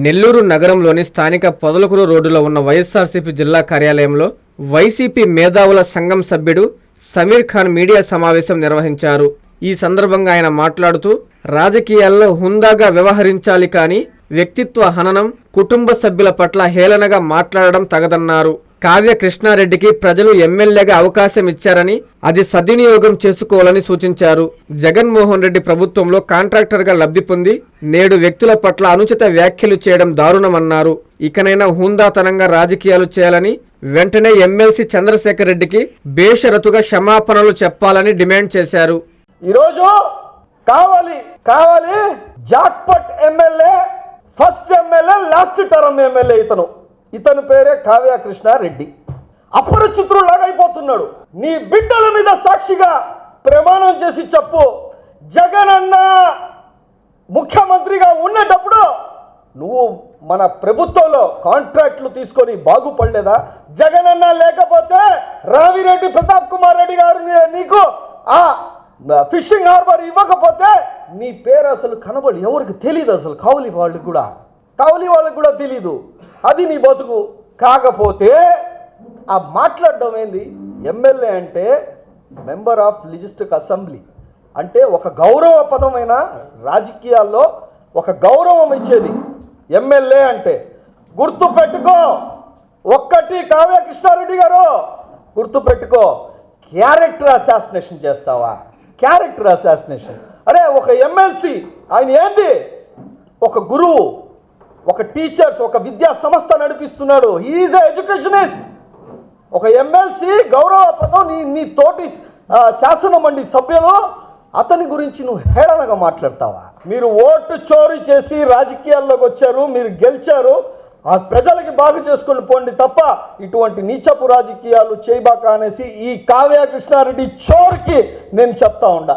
నెల్లూరు నగరంలోని స్థానిక పొదలకూరు రోడ్డులో ఉన్న వైఎస్ఆర్సీపీ జిల్లా కార్యాలయంలో వైసీపీ మేధావుల సంఘం సభ్యుడు సమీర్ ఖాన్ మీడియా సమావేశం నిర్వహించారు. ఈ సందర్భంగా ఆయన మాట్లాడుతూ రాజకీయాల్లో హుందాగా వ్యవహరించాలి కానీ వ్యక్తిత్వ హననం, కుటుంబ సభ్యుల పట్ల హేళనగా మాట్లాడడం తగదన్నారు. కావ్య కృష్ణారెడ్డికి ప్రజలు ఎమ్మెల్యేగా అవకాశం ఇచ్చారని అది సద్వినియోగం చేసుకోవాలని సూచించారు. జగన్మోహన్ రెడ్డి ప్రభుత్వంలో కాంట్రాక్టర్గా లబ్ధి పొంది నేడు వ్యక్తుల పట్ల అనుచిత వ్యాఖ్యలు చేయడం దారుణమన్నారు. ఇకనైనా హుందాతనంగా రాజకీయాలు చేయాలని, వెంటనే ఎమ్మెల్సీ చంద్రశేఖర్ రెడ్డికి బేషరతుగా క్షమాపణలు చెప్పాలని డిమాండ్ చేశారు. ఈరోజు కావాలి jackpot MLA, first MLA, last term MLA ఇతను పేరే కావ్య కృష్ణారెడ్డి. అపరిచితులాగా అయిపోతున్నాడు. నీ బిడ్డల మీద సాక్షిగా ప్రమాణం చేసి చెప్పు, జగన్ అన్న ముఖ్యమంత్రిగా ఉన్నప్పుడు నువ్వు మన ప్రభుత్వంలో కాంట్రాక్ట్లు తీసుకొని బాగుపడలేదా? జగన్ అన్న లేకపోతే రావిరెడ్డి ప్రతాప్ కుమార్ రెడ్డి గారు నీకు ఆ ఫిషింగ్ హార్బర్ ఇవ్వకపోతే నీ పేరు అసలు కనబడి ఎవరికి తెలియదు. అసలు కావలి వాళ్ళకి కూడా తెలీదు. అది నీ బతుకు. కాకపోతే ఆ మాట్లాడడం ఏంది? ఎమ్మెల్యే అంటే మెంబర్ ఆఫ్ లెజిస్లేటివ్ అసెంబ్లీ అంటే ఒక గౌరవ పదమైన రాజకీయాల్లో ఒక గౌరవం ఇచ్చేది ఎమ్మెల్యే అంటే. గుర్తు పెట్టుకో, ఒక్కటి కావ్య కృష్ణారెడ్డి గారు గుర్తు పెట్టుకో, క్యారెక్టర్ అసాసినేషన్ చేస్తావా? Character assassination. అరే ఒక ఎమ్మెల్సీ ఆయన ఏంది? ఒక గురువు, ఒక టీచర్స్, ఒక విద్యా సంస్థ నడిపిస్తున్నాడు. He's educationist. ఒక ఎమ్మెల్సీ గౌరవ పదం. నీ తోటి శాసన మండలి సభ్యులు అతని గురించి నువ్వు హేళనగా మాట్లాడతావా? మీరు ఓటు చోరీ చేసి రాజకీయాల్లోకి వచ్చారు, మీరు గెలిచారు, ఆ ప్రజలకి బాగు చేసుకొని పోండి తప్ప ఇటువంటి నీచపు రాజకీయాలు చేయబాక అనేసి ఈ కావ్య కృష్ణారెడ్డి చోర్కి నేను చెప్తా ఉండా.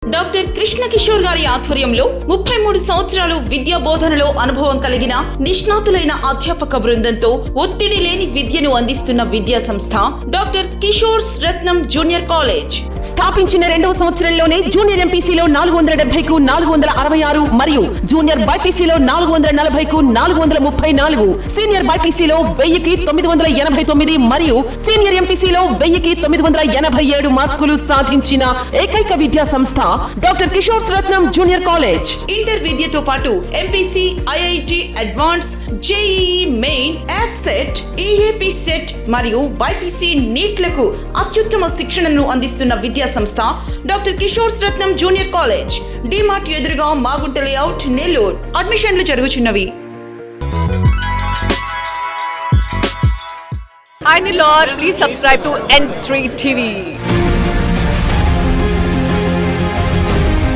డాక్టర్ కృష్ణ కిషోర్ గారి ఆధ్వర్యంలో 33 సంవత్సరాలు విద్యా బోధనలో అనుభవం కలిగిన నిష్ణాతులైన అధ్యాపక బృందంతో ఒత్తిడి లేని విద్యను అందిస్తున్న విద్యా సంస్థ డాక్టర్ కిషోర్స్ రత్నం జూనియర్ కాలేజ్. స్థాపించిన 2వ సంవత్సరంలోనే జూనియర్ ఎంపీసీలో 470కు 466 మరియు జూనియర్ బైపీసీలో 440కు 434, సీనియర్ బైపీసీలో 1000కి 989 మరియు సీనియర్ ఎంపీసీలో 1000కి 987 మార్కులు సాధించిన ఏకైక విద్యా సంస్థ డాక్టర్ కిషోర్స్ రత్నం జూనియర్ కాలేజ్. ఇంటర్ విద్యతో పాటు MPC, IIT advance, JEE main, యాప్సెట్, EAP set మరియు బైపీసీ నీట్లకు అత్యుత్తమ శిక్షణను అందిస్తున్న విద్యా సంస్థ డాక్టర్ కిషోర్స్ రత్నం జూనియర్ కాలేజ్. డిమార్ట్ ఎదురుగా మాగుంట లేఅవుట్, నెల్లూరు. అడ్మిషన్లు జరుగుచున్నవి. Hi Nilor, please subscribe to N3 TV.